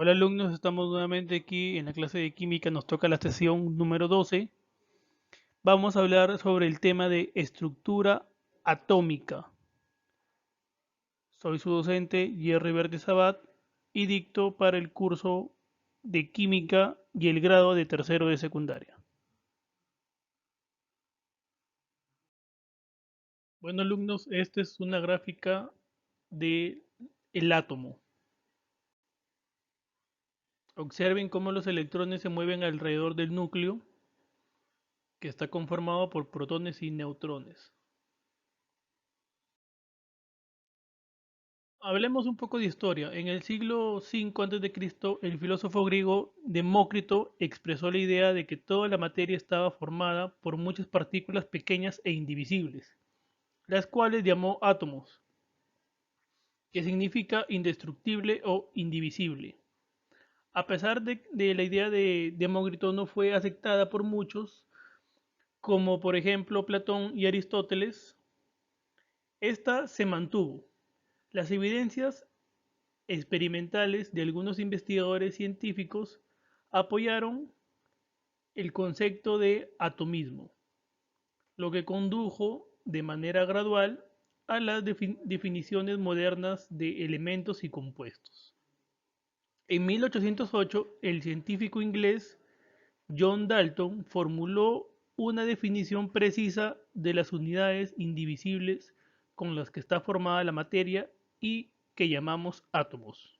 Hola alumnos, estamos nuevamente aquí en la clase de química, nos toca la sesión número 12. Vamos a hablar sobre el tema de estructura atómica. Soy su docente Jerry Verde Sabat y dicto para el curso de química y el grado de tercero de secundaria. Bueno alumnos, esta es una gráfica de el átomo. Observen cómo los electrones se mueven alrededor del núcleo, que está conformado por protones y neutrones. Hablemos un poco de historia. En el siglo V a.C., el filósofo griego Demócrito expresó la idea de que toda la materia estaba formada por muchas partículas pequeñas e indivisibles, las cuales llamó átomos, que significa indestructible o indivisible. A pesar de la idea de Demócrito no fue aceptada por muchos, como por ejemplo Platón y Aristóteles, esta se mantuvo. Las evidencias experimentales de algunos investigadores científicos apoyaron el concepto de atomismo, lo que condujo de manera gradual a las definiciones modernas de elementos y compuestos. En 1808, el científico inglés John Dalton formuló una definición precisa de las unidades indivisibles con las que está formada la materia y que llamamos átomos.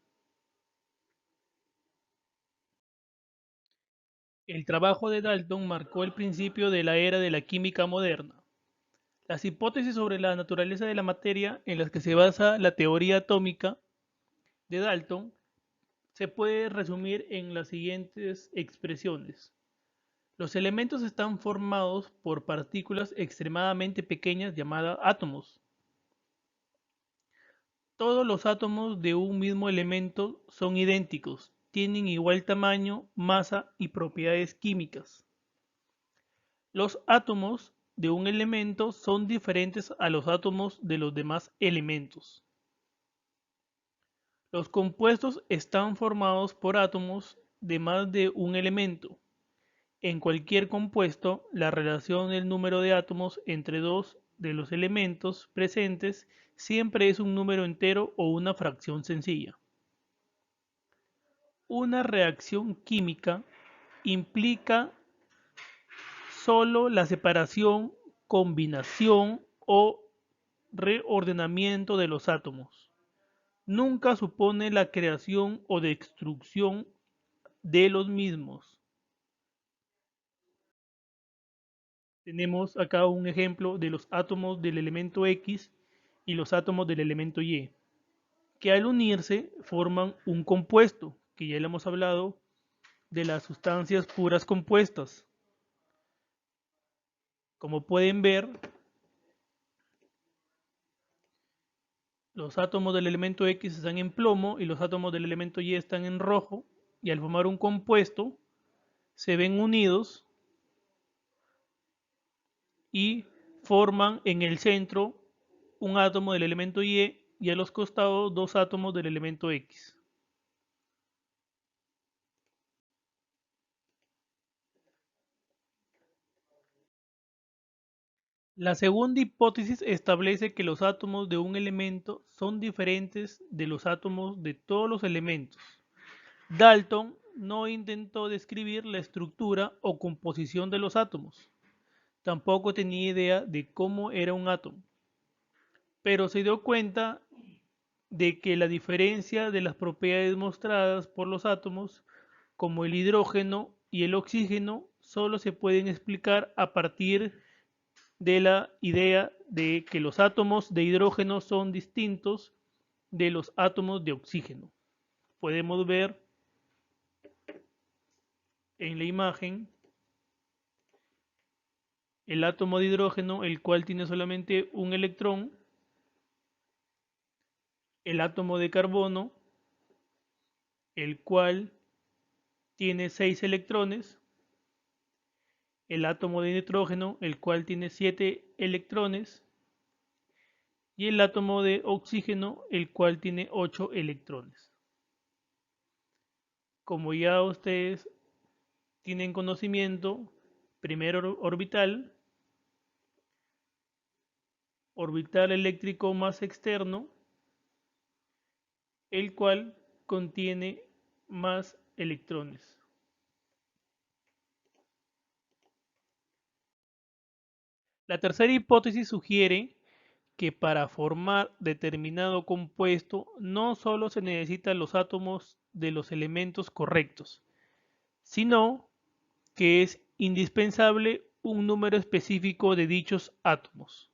El trabajo de Dalton marcó el principio de la era de la química moderna. Las hipótesis sobre la naturaleza de la materia en las que se basa la teoría atómica de Dalton se puede resumir en las siguientes expresiones. Los elementos están formados por partículas extremadamente pequeñas llamadas átomos. Todos los átomos de un mismo elemento son idénticos, tienen igual tamaño, masa y propiedades químicas. Los átomos de un elemento son diferentes a los átomos de los demás elementos. Los compuestos están formados por átomos de más de un elemento. En cualquier compuesto, la relación del número de átomos entre dos de los elementos presentes siempre es un número entero o una fracción sencilla. Una reacción química implica solo la separación, combinación o reordenamiento de los átomos. Nunca supone la creación o destrucción de los mismos. Tenemos acá un ejemplo de los átomos del elemento X y los átomos del elemento Y, que al unirse forman un compuesto, que ya le hemos hablado de las sustancias puras compuestas. Como pueden ver, los átomos del elemento X están en plomo y los átomos del elemento Y están en rojo, y al formar un compuesto se ven unidos y forman en el centro un átomo del elemento Y a los costados dos átomos del elemento X. La segunda hipótesis establece que los átomos de un elemento son diferentes de los átomos de todos los elementos. Dalton no intentó describir la estructura o composición de los átomos. Tampoco tenía idea de cómo era un átomo, pero se dio cuenta de que la diferencia de las propiedades mostradas por los átomos, como el hidrógeno y el oxígeno, solo se pueden explicar a partir de la idea de que los átomos de hidrógeno son distintos de los átomos de oxígeno. Podemos ver en la imagen el átomo de hidrógeno, el cual tiene solamente un electrón, el átomo de carbono, el cual tiene 6 electrones, el átomo de nitrógeno, el cual tiene 7 electrones, y el átomo de oxígeno, el cual tiene 8 electrones. Como ya ustedes tienen conocimiento, primer orbital eléctrico más externo, el cual contiene más electrones. La tercera hipótesis sugiere que para formar determinado compuesto no solo se necesitan los átomos de los elementos correctos, sino que es indispensable un número específico de dichos átomos.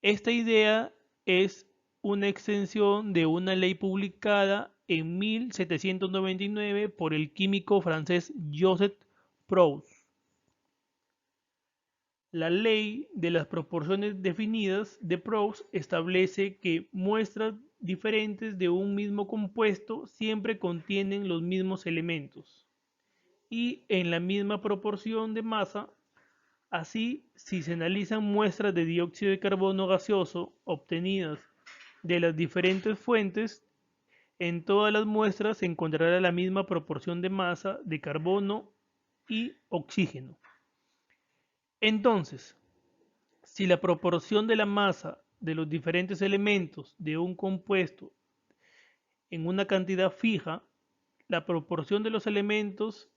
Esta idea es una extensión de una ley publicada en 1799 por el químico francés Joseph Proust. La ley de las proporciones definidas de Proust establece que muestras diferentes de un mismo compuesto siempre contienen los mismos elementos y en la misma proporción de masa. Así, si se analizan muestras de dióxido de carbono gaseoso obtenidas de las diferentes fuentes, en todas las muestras se encontrará la misma proporción de masa de carbono y oxígeno. Entonces, si la proporción de la masa de los diferentes elementos de un compuesto en una cantidad fija, la proporción de los elementos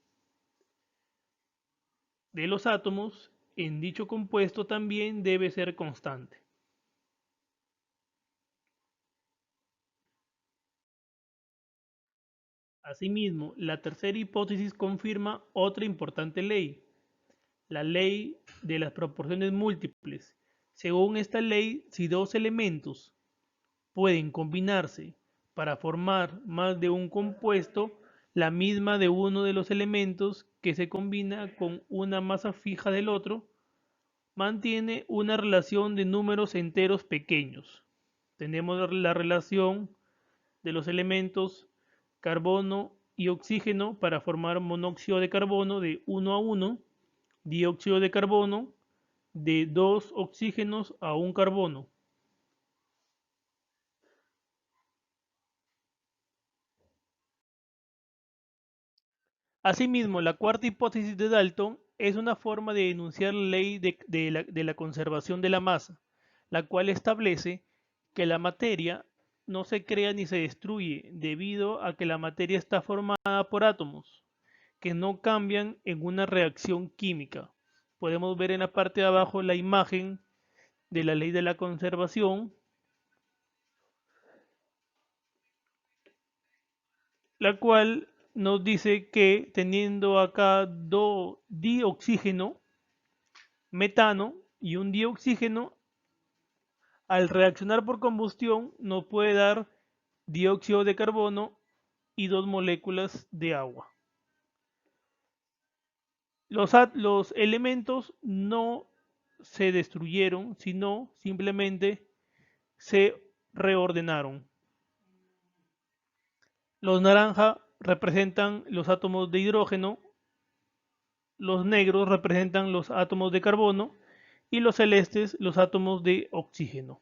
de los átomos en dicho compuesto también debe ser constante. Asimismo, la tercera hipótesis confirma otra importante ley, la ley de las proporciones múltiples. Según esta ley, si dos elementos pueden combinarse para formar más de un compuesto, la misma de uno de los elementos que se combina con una masa fija del otro, mantiene una relación de números enteros pequeños. Tenemos la relación de los elementos carbono y oxígeno para formar monóxido de carbono de 1 a 1, dióxido de carbono de 2 oxígenos a 1 carbono. Asimismo, la cuarta hipótesis de Dalton es una forma de enunciar la ley de la conservación de la masa, la cual establece que la materia no se crea ni se destruye debido a que la materia está formada por átomos que no cambian en una reacción química. Podemos ver en la parte de abajo la imagen de la ley de la conservación, la cual nos dice que teniendo acá dioxígeno, metano y un dioxígeno, al reaccionar por combustión nos puede dar dióxido de carbono y 2 moléculas de agua. Los elementos no se destruyeron, sino simplemente se reordenaron. Los naranja representan los átomos de hidrógeno, los negros representan los átomos de carbono y los celestes los átomos de oxígeno.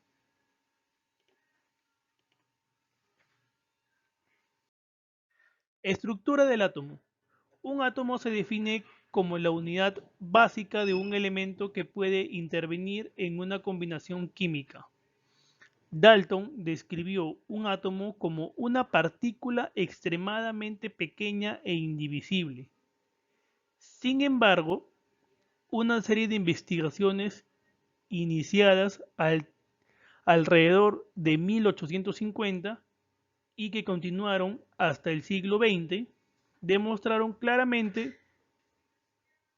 Estructura del átomo. Un átomo se define como la unidad básica de un elemento que puede intervenir en una combinación química. Dalton describió un átomo como una partícula extremadamente pequeña e indivisible. Sin embargo, una serie de investigaciones iniciadas alrededor de 1850 y que continuaron hasta el siglo XX demostraron claramente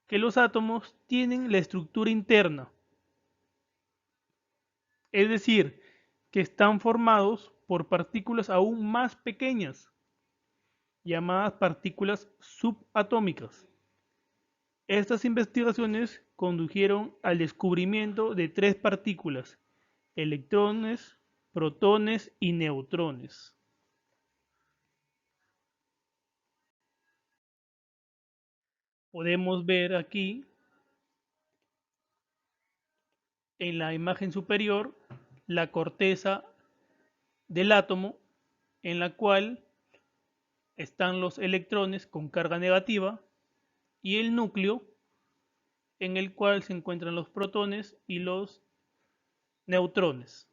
que los átomos tienen la estructura interna, es decir, que están formados por partículas aún más pequeñas, llamadas partículas subatómicas. Estas investigaciones condujeron al descubrimiento de tres partículas: electrones, protones y neutrones. Podemos ver aquí en la imagen superior la corteza del átomo, en la cual están los electrones con carga negativa y el núcleo en el cual se encuentran los protones y los neutrones.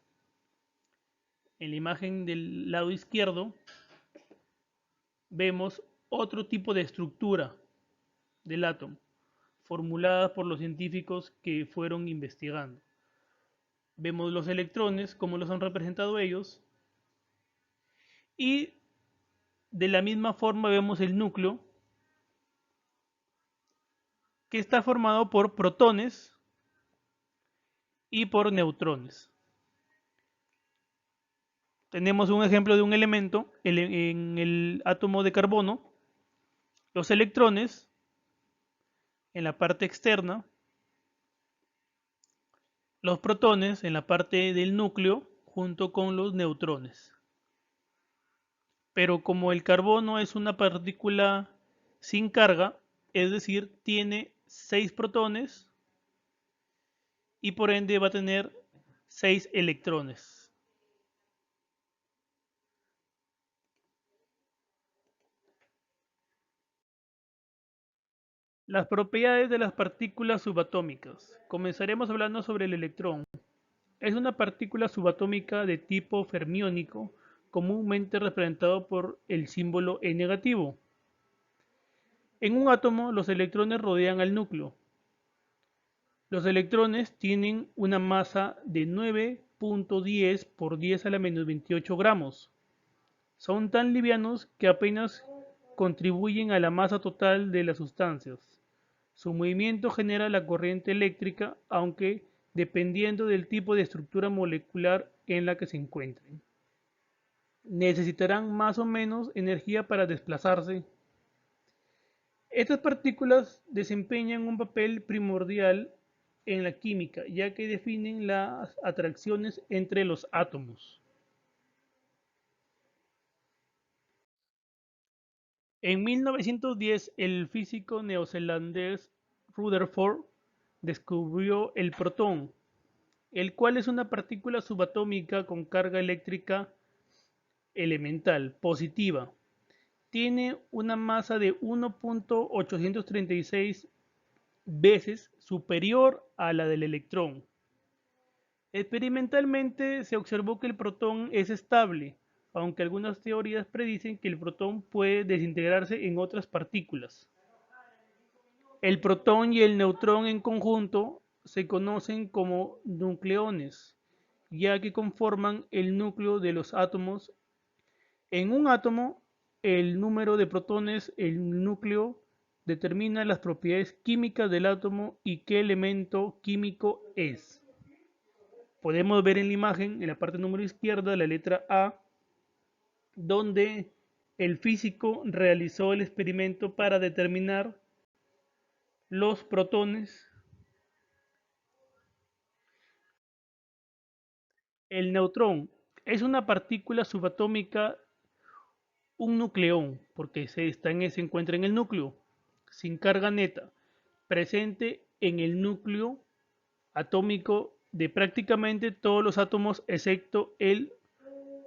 En la imagen del lado izquierdo vemos otro tipo de estructura del átomo, formulada por los científicos que fueron investigando. Vemos los electrones, como los han representado ellos, y de la misma forma vemos el núcleo, que está formado por protones y por neutrones. Tenemos un ejemplo de un elemento en el átomo de carbono, los electrones en la parte externa, los protones en la parte del núcleo junto con los neutrones. Pero como el carbono es una partícula sin carga, es decir, tiene 6 protones y por ende va a tener 6 electrones. Las propiedades de las partículas subatómicas. Comenzaremos hablando sobre el electrón. Es una partícula subatómica de tipo fermiónico, comúnmente representado por el símbolo E negativo. En un átomo, los electrones rodean al núcleo. Los electrones tienen una masa de 9.10 por 10 a la menos 28 gramos. Son tan livianos que apenas contribuyen a la masa total de las sustancias. Su movimiento genera la corriente eléctrica, aunque dependiendo del tipo de estructura molecular en la que se encuentren. Necesitarán más o menos energía para desplazarse. Estas partículas desempeñan un papel primordial en la química, ya que definen las atracciones entre los átomos. En 1910, el físico neozelandés Rutherford descubrió el protón, el cual es una partícula subatómica con carga eléctrica elemental positiva. Tiene una masa de 1.836 veces superior a la del electrón. Experimentalmente se observó que el protón es estable, aunque algunas teorías predicen que el protón puede desintegrarse en otras partículas. El protón y el neutrón en conjunto se conocen como nucleones, ya que conforman el núcleo de los átomos. En un átomo, el número de protones en el núcleo determina las propiedades químicas del átomo y qué elemento químico es. Podemos ver en la imagen, en la parte número izquierda, la letra A, donde el físico realizó el experimento para determinar los protones. El neutrón es una partícula subatómica, un nucleón, porque se encuentra en el núcleo, sin carga neta, presente en el núcleo atómico de prácticamente todos los átomos excepto el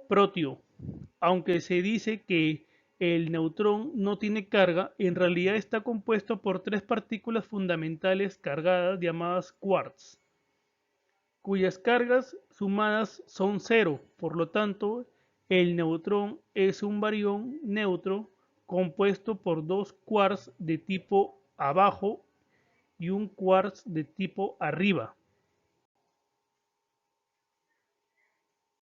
protio. Aunque se dice que el neutrón no tiene carga, en realidad está compuesto por 3 partículas fundamentales cargadas llamadas quarks, cuyas cargas sumadas son cero. Por lo tanto, el neutrón es un barión neutro compuesto por 2 quarks de tipo abajo y un quarks de tipo arriba.